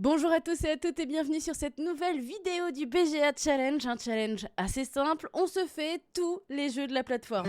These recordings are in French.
Bonjour à tous et à toutes et bienvenue sur cette nouvelle vidéo du BGA Challenge, un challenge assez simple, on se fait tous les jeux de la plateforme.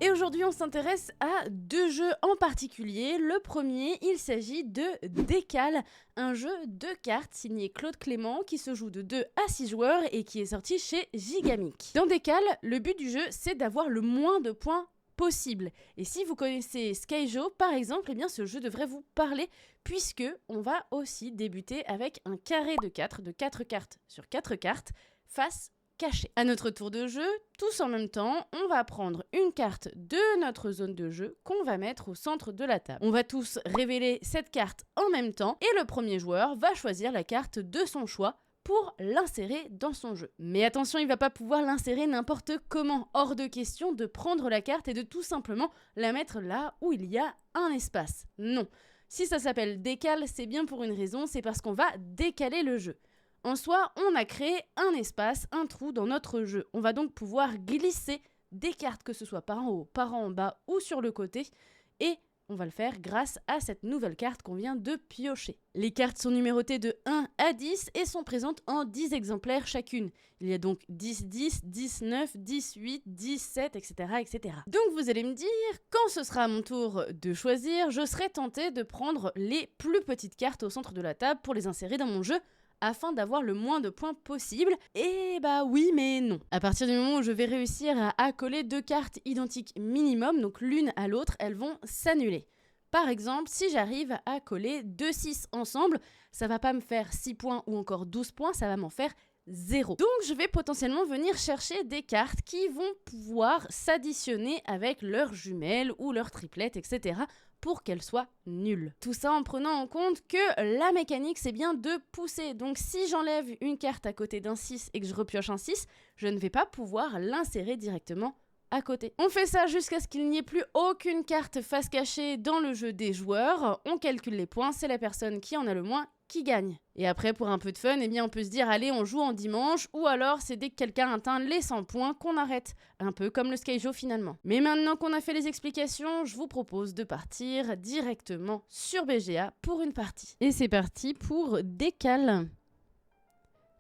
Et aujourd'hui on s'intéresse à deux jeux en particulier. Le premier, il s'agit de Décale, un jeu de cartes signé Claude Clément qui se joue de 2 à 6 joueurs et qui est sorti chez Gigamic. Dans Décale, le but du jeu c'est d'avoir le moins de points possible. Et si vous connaissez Skyjo par exemple, eh bien ce jeu devrait vous parler puisque on va aussi débuter avec un carré de 4 cartes sur 4 cartes face cachée. À notre tour de jeu, tous en même temps, on va prendre une carte de notre zone de jeu qu'on va mettre au centre de la table. On va tous révéler cette carte en même temps et le premier joueur va choisir la carte de son choix pour l'insérer dans son jeu. Mais attention, il ne va pas pouvoir l'insérer n'importe comment. Hors de question de prendre la carte et de tout simplement la mettre là où il y a un espace. Non. Si ça s'appelle décale, c'est bien pour une raison, c'est parce qu'on va décaler le jeu. En soi, on a créé un espace, un trou dans notre jeu. On va donc pouvoir glisser des cartes, que ce soit par en haut, par en bas ou sur le côté, et on va le faire grâce à cette nouvelle carte qu'on vient de piocher. Les cartes sont numérotées de 1 à 10 et sont présentes en 10 exemplaires chacune. Il y a donc 10, 10, 10, 9, 10, 8, 17, etc., etc. Donc vous allez me dire, quand ce sera à mon tour de choisir, je serai tentée de prendre les plus petites cartes au centre de la table pour les insérer dans mon jeu, afin d'avoir le moins de points possible. Et bah oui mais non. À partir du moment où je vais réussir à accoler 2 cartes identiques minimum, donc l'une à l'autre, elles vont s'annuler. Par exemple, si j'arrive à coller 2 6 ensemble, ça va pas me faire 6 points ou encore 12 points, ça va m'en faire 0. Donc je vais potentiellement venir chercher des cartes qui vont pouvoir s'additionner avec leurs jumelles ou leurs triplettes, etc. pour qu'elles soient nulles. Tout ça en prenant en compte que la mécanique c'est bien de pousser. Donc si j'enlève une carte à côté d'un 6 et que je repioche un 6, je ne vais pas pouvoir l'insérer directement à côté. On fait ça jusqu'à ce qu'il n'y ait plus aucune carte face cachée dans le jeu des joueurs. On calcule les points, c'est la personne qui en a le moins qui gagne. Et après, pour un peu de fun, eh bien, on peut se dire, allez, on joue en dimanche, ou alors c'est dès que quelqu'un atteint les 100 points qu'on arrête. Un peu comme le Skyjo finalement. Mais maintenant qu'on a fait les explications, je vous propose de partir directement sur BGA pour une partie. Et c'est parti pour Décale.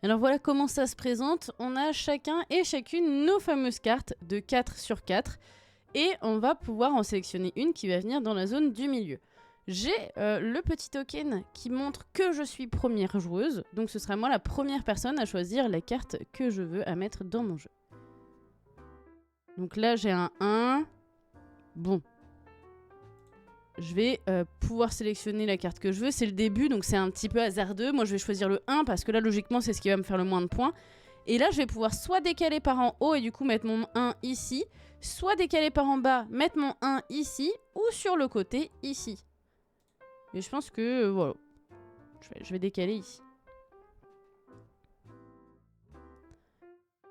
Alors voilà comment ça se présente. On a chacun et chacune nos fameuses cartes de 4 sur 4. Et on va pouvoir en sélectionner une qui va venir dans la zone du milieu. J'ai le petit token qui montre que je suis première joueuse. Donc ce sera moi la première personne à choisir la carte que je veux à mettre dans mon jeu. Donc là j'ai un 1. Bon. Je vais pouvoir sélectionner la carte que je veux. C'est le début, donc c'est un petit peu hasardeux. Moi, je vais choisir le 1 parce que là, logiquement, c'est ce qui va me faire le moins de points. Et là, je vais pouvoir soit décaler par en haut et du coup mettre mon 1 ici, soit décaler par en bas, mettre mon 1 ici, ou sur le côté, ici. Et je pense que, voilà. Je vais décaler ici.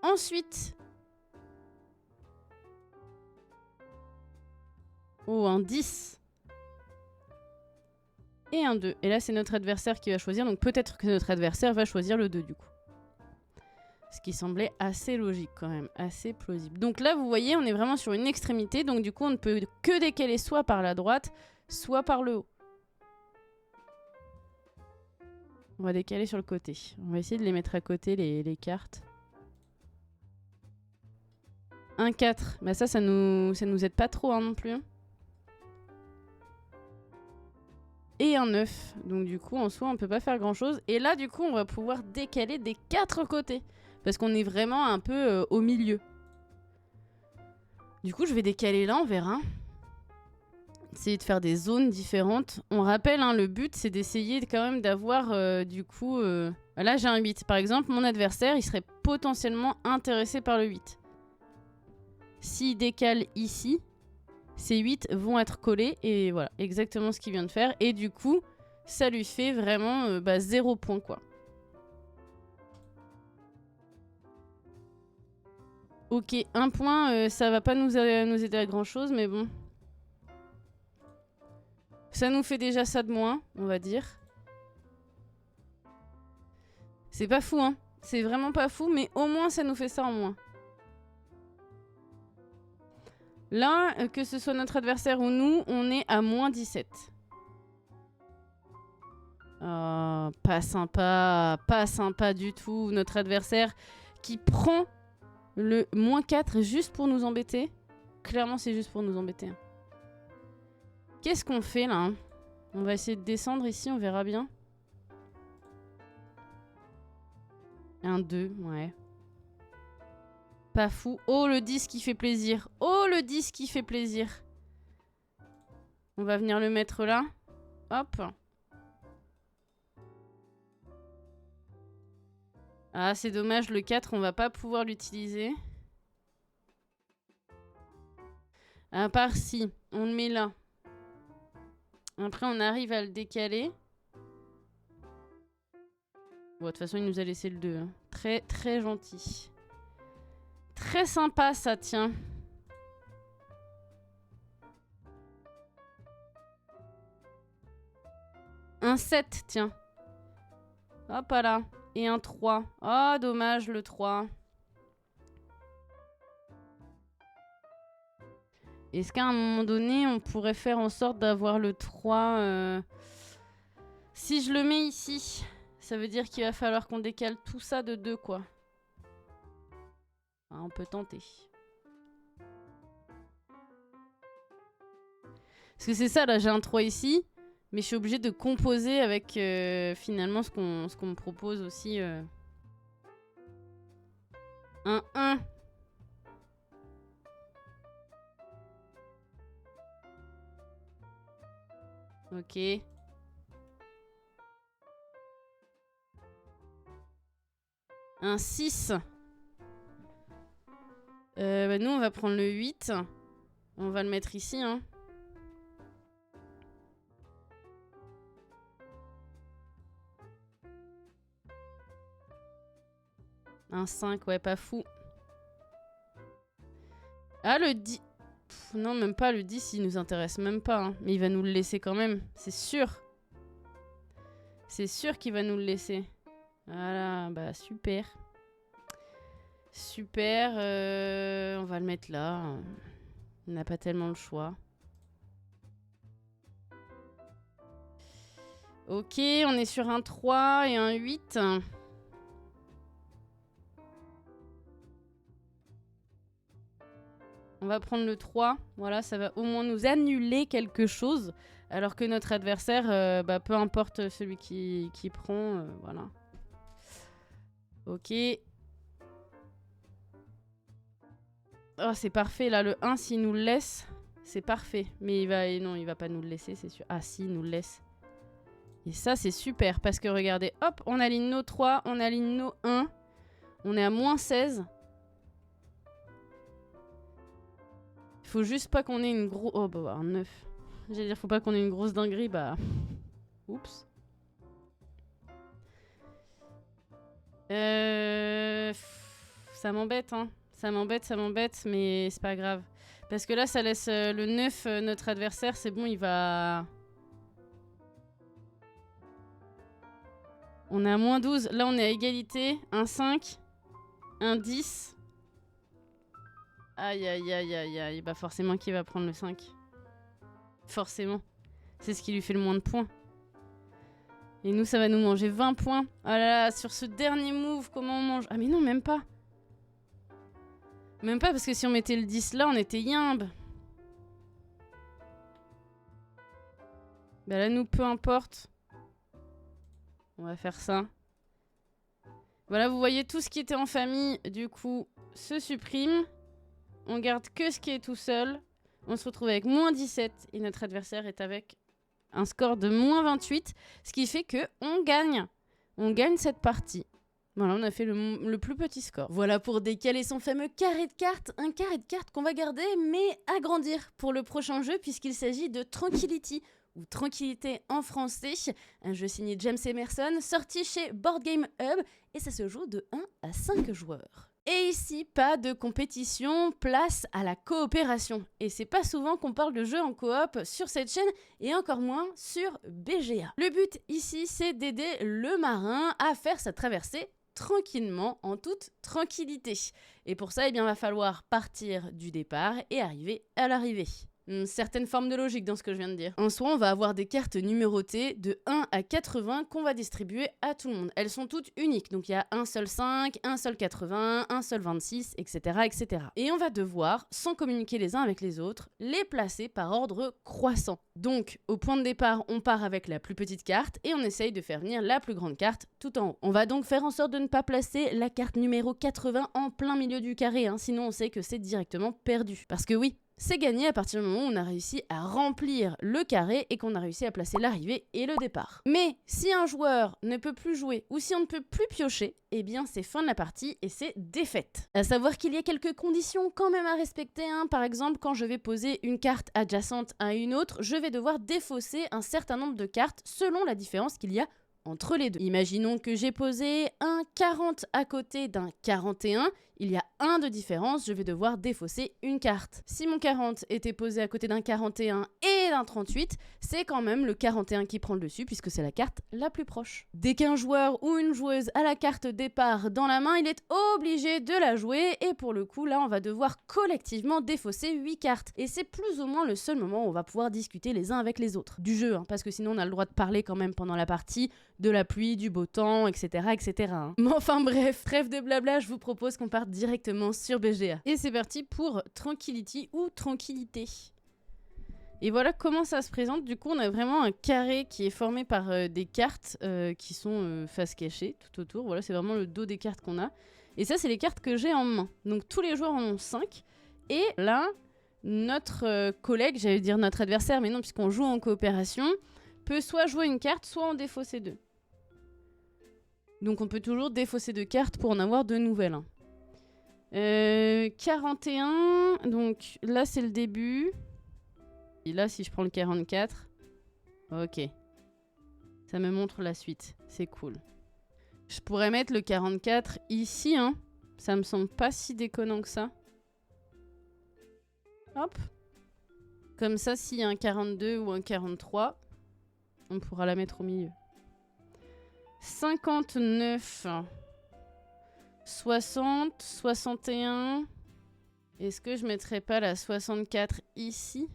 Ensuite... Oh, un 10. Et un 2. Et là, c'est notre adversaire qui va choisir. Donc peut-être que notre adversaire va choisir le 2 du coup. Ce qui semblait assez logique quand même. Assez plausible. Donc là, vous voyez, on est vraiment sur une extrémité. Donc du coup, on ne peut que décaler soit par la droite, soit par le haut. On va décaler sur le côté. On va essayer de les mettre à côté, les cartes. Un 4. Bah ça nous aide pas trop hein, non plus. Et un 9. Donc du coup, en soi, on peut pas faire grand-chose. Et là, du coup, on va pouvoir décaler des 4 côtés. Parce qu'on est vraiment un peu au milieu. Du coup, je vais décaler là, on verra. Essayer de faire des zones différentes. On rappelle, hein, le but, c'est d'essayer quand même d'avoir, du coup... Là, j'ai un 8. Par exemple, mon adversaire, il serait potentiellement intéressé par le 8. S'il décale ici... Ces 8 vont être collés et voilà, exactement ce qu'il vient de faire. Et du coup, ça lui fait vraiment 0 point quoi. Ok, 1 point, ça va pas nous aider à grand chose, mais bon. Ça nous fait déjà ça de moins, on va dire. C'est pas fou, hein. C'est vraiment pas fou, mais au moins ça nous fait ça en moins. Là, que ce soit notre adversaire ou nous, on est à moins 17. Oh, pas sympa du tout. Notre adversaire qui prend le moins 4 juste pour nous embêter. Clairement, c'est juste pour nous embêter. Qu'est-ce qu'on fait là? On va essayer de descendre ici, on verra bien. Un 2, ouais. Pas fou. Oh, le 10 qui fait plaisir. Oh, le 10 qui fait plaisir. On va venir le mettre là. Hop. Ah, c'est dommage, le 4, on va pas pouvoir l'utiliser. À part si, on le met là. Après, on arrive à le décaler. Bon, de toute façon, il nous a laissé le 2. Hein. Très, très gentil. Très sympa, ça, tiens. Un 7, tiens. Hop là. Et un 3. Oh, dommage, le 3. Est-ce qu'à un moment donné, on pourrait faire en sorte d'avoir le 3 Si je le mets ici, ça veut dire qu'il va falloir qu'on décale tout ça de 2, quoi. Ah, on peut tenter. Parce que c'est ça, là, j'ai un 3 ici. Mais je suis obligée de composer avec finalement ce qu'on me propose aussi. Un 1. Ok. Un 6. Bah nous, on va prendre le 8. On va le mettre ici, hein. Un 5, ouais, pas fou. Ah, le 10... Pff, non, même pas, le 10, il nous intéresse même pas. Hein. Mais il va nous le laisser quand même, c'est sûr. C'est sûr qu'il va nous le laisser. Voilà, bah super. Super, on va le mettre là. On n'a pas tellement le choix. Ok, on est sur un 3 et un 8. On va prendre le 3. Voilà, ça va au moins nous annuler quelque chose. Alors que notre adversaire, bah, peu importe celui qui prend, voilà. Ok. Oh, c'est parfait. Là, le 1, s'il nous le laisse, c'est parfait. Mais non, il va pas nous le laisser, c'est sûr. Ah, si, il nous le laisse. Et ça, c'est super. Parce que regardez, hop, on aligne nos 3, on aligne nos 1. On est à moins 16. Faut juste pas qu'on ait une grosse... Oh, bah, un 9. J'allais dire, faut pas qu'on ait une grosse dinguerie, bah... Oups. Ça m'embête, hein. Ça m'embête, mais c'est pas grave. Parce que là, ça laisse le 9, notre adversaire, c'est bon, il va... On est à moins 12. Là, on est à égalité. Un 5. Un 10. Aïe, aïe, aïe, aïe, aïe. Bah forcément qu'il va prendre le 5. Forcément. C'est ce qui lui fait le moins de points. Et nous, ça va nous manger 20 points. Ah là là, sur ce dernier move, comment on mange? Ah mais non, même pas. Même pas, parce que si on mettait le 10 là, on était yimbe. Bah là, nous, peu importe. On va faire ça. Voilà, vous voyez, tout ce qui était en famille, du coup, se supprime. On garde que ce qui est tout seul. On se retrouve avec moins 17 et notre adversaire est avec un score de moins 28. Ce qui fait qu'on gagne. On gagne cette partie. Voilà, on a fait le plus petit score. Voilà pour décaler son fameux carré de cartes. Un carré de cartes qu'on va garder, mais agrandir pour le prochain jeu, puisqu'il s'agit de Tranquility, ou Tranquillité en français. Un jeu signé James Emerson, sorti chez Board Game Hub, et ça se joue de 1 à 5 joueurs. Et ici, pas de compétition, place à la coopération. Et c'est pas souvent qu'on parle de jeux en coop sur cette chaîne, et encore moins sur BGA. Le but ici, c'est d'aider le marin à faire sa traversée tranquillement, en toute tranquillité. Et pour ça, eh bien, va falloir partir du départ et arriver à l'arrivée. Une certaine forme de logique dans ce que je viens de dire. En soi, on va avoir des cartes numérotées de 1 à 80 qu'on va distribuer à tout le monde. Elles sont toutes uniques, donc il y a un seul 5, un seul 80, un seul 26, etc., etc. Et on va devoir, sans communiquer les uns avec les autres, les placer par ordre croissant. Donc, au point de départ, on part avec la plus petite carte et on essaye de faire venir la plus grande carte tout en haut. On va donc faire en sorte de ne pas placer la carte numéro 80 en plein milieu du carré, sinon on sait que c'est directement perdu. Parce que oui, c'est gagné à partir du moment où on a réussi à remplir le carré et qu'on a réussi à placer l'arrivée et le départ. Mais si un joueur ne peut plus jouer ou si on ne peut plus piocher, eh bien c'est fin de la partie et c'est défaite. À savoir qu'il y a quelques conditions quand même à respecter. Par exemple, quand je vais poser une carte adjacente à une autre, je vais devoir défausser un certain nombre de cartes selon la différence qu'il y a entre les deux. Imaginons que j'ai posé un 40 à côté d'un 41. Il y a 1 de différence, je vais devoir défausser une carte. Si mon 40 était posé à côté d'un 41 et d'un 38, c'est quand même le 41 qui prend le dessus puisque c'est la carte la plus proche. Dès qu'un joueur ou une joueuse a la carte départ dans la main, il est obligé de la jouer et pour le coup, là, on va devoir collectivement défausser 8 cartes. Et c'est plus ou moins le seul moment où on va pouvoir discuter les uns avec les autres du jeu, parce que sinon on a le droit de parler quand même pendant la partie, de la pluie, du beau temps, etc. etc. Mais enfin bref, trêve de blabla, je vous propose qu'on parte directement sur BGA. Et c'est parti pour Tranquility ou Tranquillité. Et voilà comment ça se présente. Du coup, on a vraiment un carré qui est formé par des cartes qui sont face cachée tout autour. Voilà, c'est vraiment le dos des cartes qu'on a. Et ça, c'est les cartes que j'ai en main. Donc tous les joueurs en ont 5. Et là, notre collègue, j'allais dire notre adversaire, mais non, puisqu'on joue en coopération, peut soit jouer une carte, soit en défausser 2. Donc on peut toujours défausser 2 cartes pour en avoir de nouvelles. 41, donc là c'est le début. Et là si je prends le 44, ok. Ça me montre la suite, c'est cool. Je pourrais mettre le 44 ici, ça me semble pas si déconnant que ça. Hop. Comme ça, s'il y a un 42 ou un 43, on pourra la mettre au milieu. 59... 60, 61. Est-ce que je mettrais pas la 64 ici?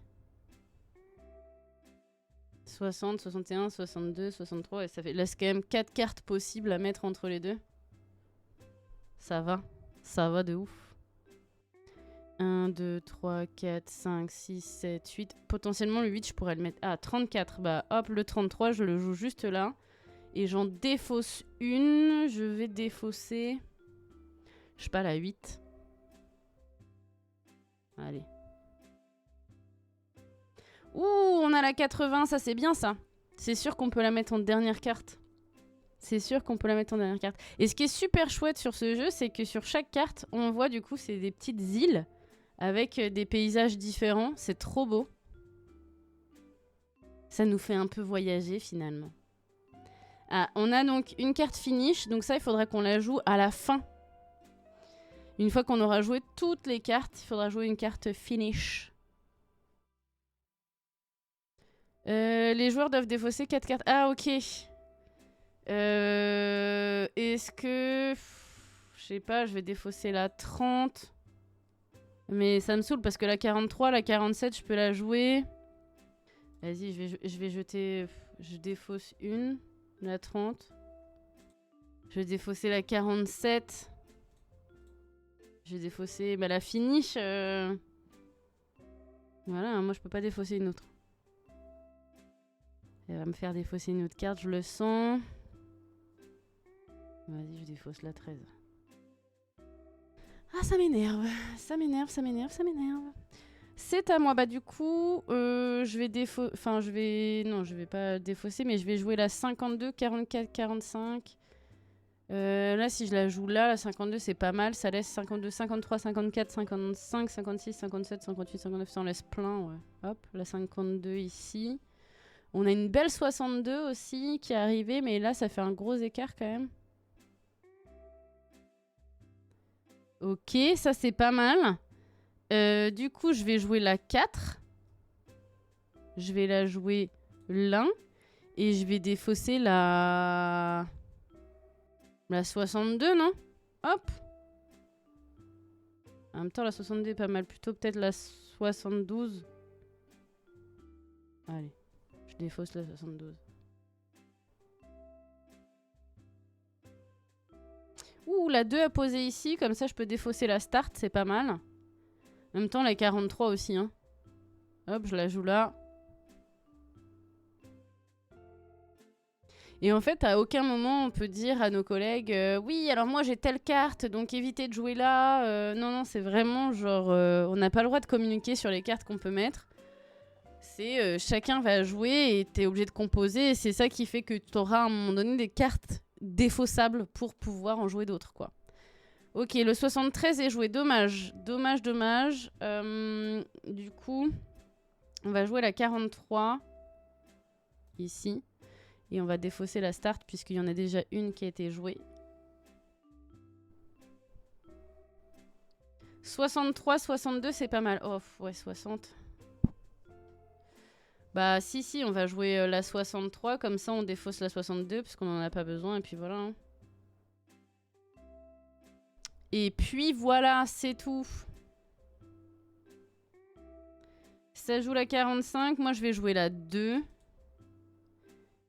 60, 61, 62, 63. Et ça fait... Là, c'est quand même 4 cartes possibles à mettre entre les deux. Ça va de ouf. 1, 2, 3, 4, 5, 6, 7, 8. Potentiellement, le 8, je pourrais le mettre... Ah, 34. Bah, hop, le 33, je le joue juste là. Et j'en défausse une. Je vais défausser... Je sais pas, la 8. Allez. Ouh, on a la 80, ça c'est bien ça. C'est sûr qu'on peut la mettre en dernière carte. C'est sûr qu'on peut la mettre en dernière carte. Et ce qui est super chouette sur ce jeu, c'est que sur chaque carte, on voit du coup, c'est des petites îles avec des paysages différents. C'est trop beau. Ça nous fait un peu voyager finalement. Ah, on a donc une carte finish. Donc ça, il faudra qu'on la joue à la fin. Une fois qu'on aura joué toutes les cartes, il faudra jouer une carte finish. Les joueurs doivent défausser 4 cartes. Ah, ok. Est-ce que... Je sais pas, je vais défausser la 30. Mais ça me saoule parce que la 43, la 47, je peux la jouer. Vas-y, je vais jeter... Je défausse une. La 30. Je vais défausser la 47. Je vais défausser la finish. Voilà, moi je peux pas défausser une autre. Elle va me faire défausser une autre carte, je le sens. Vas-y, je défausse la 13. Ah, ça m'énerve. Ça m'énerve, ça m'énerve, ça m'énerve. C'est à moi. Bah du coup, je vais défausser... Enfin, je vais... Non, je vais pas défausser, mais je vais jouer la 52, 44, 45... là, si je la joue là, la 52, c'est pas mal. Ça laisse 52, 53, 54, 55, 56, 57, 58, 59. Ça en laisse plein, ouais. Hop, la 52 ici. On a une belle 62 aussi qui est arrivée, mais là, ça fait un gros écart quand même. Ok, ça c'est pas mal. Du coup, je vais jouer la 4. Je vais la jouer là. Et je vais défausser la... La 62, non? Hop. En même temps, la 62 est pas mal. Plutôt peut-être la 72. Allez, je défausse la 72. Ouh, la 2 à poser ici. Comme ça, je peux défausser la start. C'est pas mal. En même temps, la 43 aussi. Hein. Hop, je la joue là. Et en fait, à aucun moment, on peut dire à nos collègues oui, alors moi, j'ai telle carte, donc évitez de jouer là. Non, non, c'est vraiment genre... on n'a pas le droit de communiquer sur les cartes qu'on peut mettre. C'est chacun va jouer et t'es obligé de composer. Et c'est ça qui fait que tu auras à un moment donné des cartes défaussables pour pouvoir en jouer d'autres, quoi. Ok, le 73 est joué. Dommage. Dommage, dommage. Du coup, on va jouer la 43. Ici. Et on va défausser la start puisqu'il y en a déjà une qui a été jouée. 63, 62, c'est pas mal. Oh, ouais, 60. Bah si, on va jouer la 63. Comme ça, on défausse la 62 parce qu'on n'en a pas besoin. Et puis voilà. Hein. Et puis voilà, c'est tout. Ça joue la 45. Moi, je vais jouer la 2.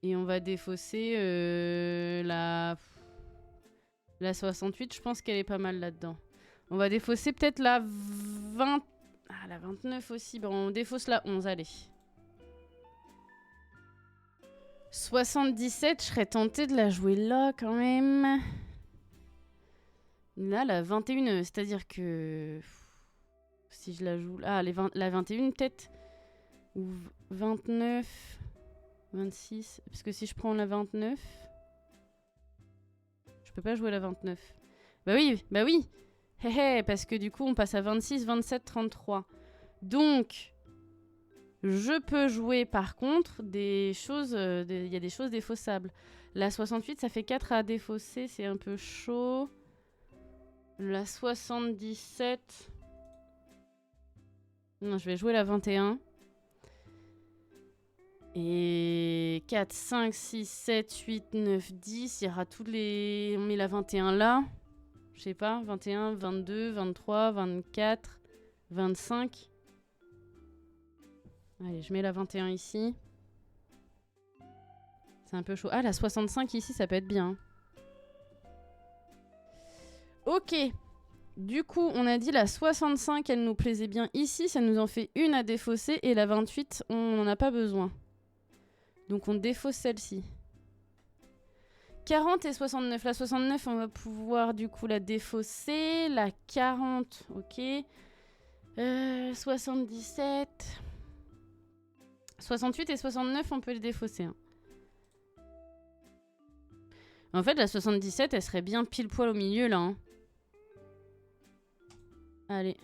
Et on va défausser la 68. Je pense qu'elle est pas mal là-dedans. On va défausser peut-être la 20... Ah, la 29 aussi. Bon, on défausse la 11, allez. 77, je serais tentée de la jouer là, quand même. Là, la 21, c'est-à-dire que... Si je la joue... Ah, la 21, peut-être. Ou 29... 26. Parce que si je prends la 29... Je peux pas jouer la 29. Bah oui, bah oui. Hé hé, parce que du coup, on passe à 26, 27, 33. Donc, je peux jouer par contre des choses... Il y a des choses défaussables. La 68, ça fait 4 à défausser, c'est un peu chaud. La 77... Non, je vais jouer la 21. Et 4, 5, 6, 7, 8, 9, 10. Il y aura tous les... On met la 21 là. Je sais pas. 21, 22, 23, 24, 25. Allez, je mets la 21 ici. C'est un peu chaud. Ah, la 65 ici, ça peut être bien. Ok. Du coup, on a dit la 65, elle nous plaisait bien ici. Ça nous en fait une à défausser. Et la 28, on n'en a pas besoin. Donc on défausse celle-ci. 40 et 69. La 69, on va pouvoir du coup la défausser. La 40, ok. 77. 68 et 69, on peut les défausser. Hein. En fait, la 77, elle serait bien pile poil au milieu là. Hein. Allez.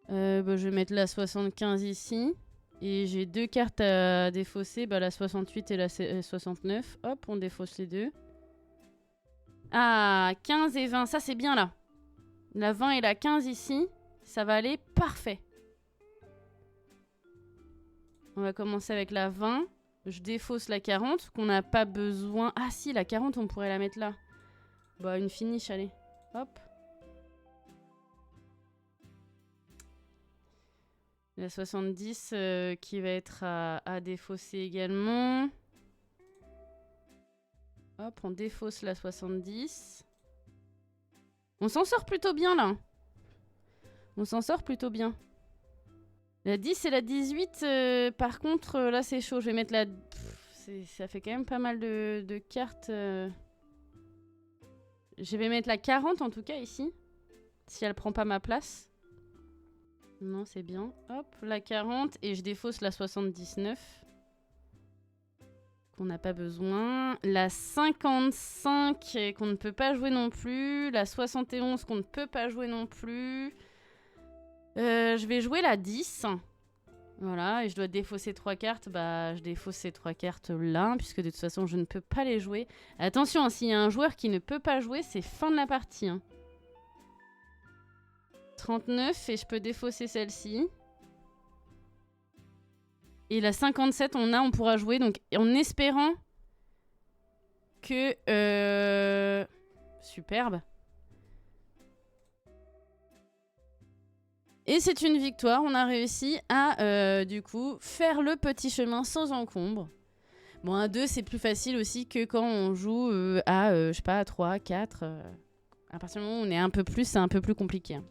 Bah, je vais mettre la 75 ici. Et j'ai deux cartes à défausser, bah, la 68 et la 69. Hop, on défausse les deux. Ah, 15 et 20, ça c'est bien là. La 20 et la 15 ici, ça va aller parfait. On va commencer avec la 20. Je défausse la 40, qu'on n'a pas besoin. Ah si, la 40, on pourrait la mettre là. Bah, une finish, allez. Hop. La 70 qui va être à défausser également. Hop, on défausse la 70. On s'en sort plutôt bien là. On s'en sort plutôt bien. La 10 et la 18, par contre, là c'est chaud. Je vais mettre la... ça fait quand même pas mal de cartes. Je vais mettre la 40 en tout cas ici. Si elle prend pas ma place. Non, c'est bien. Hop, la 40 et je défausse la 79. Qu'on n'a pas besoin. La 55 qu'on ne peut pas jouer non plus. La 71 qu'on ne peut pas jouer non plus. Je vais jouer la 10. Voilà, et je dois défausser 3 cartes. Bah, je défausse ces 3 cartes là, puisque de toute façon, je ne peux pas les jouer. Attention, hein, s'il y a un joueur qui ne peut pas jouer, c'est fin de la partie. Hein. 39, et je peux défausser celle-ci. Et la 57, on pourra jouer, donc en espérant que... Superbe. Et c'est une victoire, on a réussi à, du coup, faire le petit chemin sans encombre. Bon, un 2, c'est plus facile aussi que quand on joue je sais pas, 3, 4. À partir du moment où on est un peu plus, c'est un peu plus compliqué. Hein.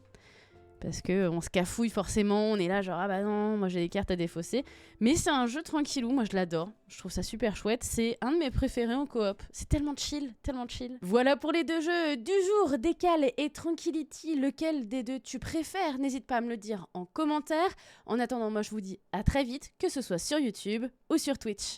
Parce qu'on se cafouille forcément, on est là genre, ah bah non, moi j'ai des cartes à défausser. Mais c'est un jeu tranquillou, moi je l'adore. Je trouve ça super chouette, c'est un de mes préférés en coop. C'est tellement chill, tellement chill. Voilà pour les deux jeux du jour, Décal et Tranquility. Lequel des deux tu préfères? N'hésite pas à me le dire en commentaire. En attendant, moi je vous dis à très vite, que ce soit sur YouTube ou sur Twitch.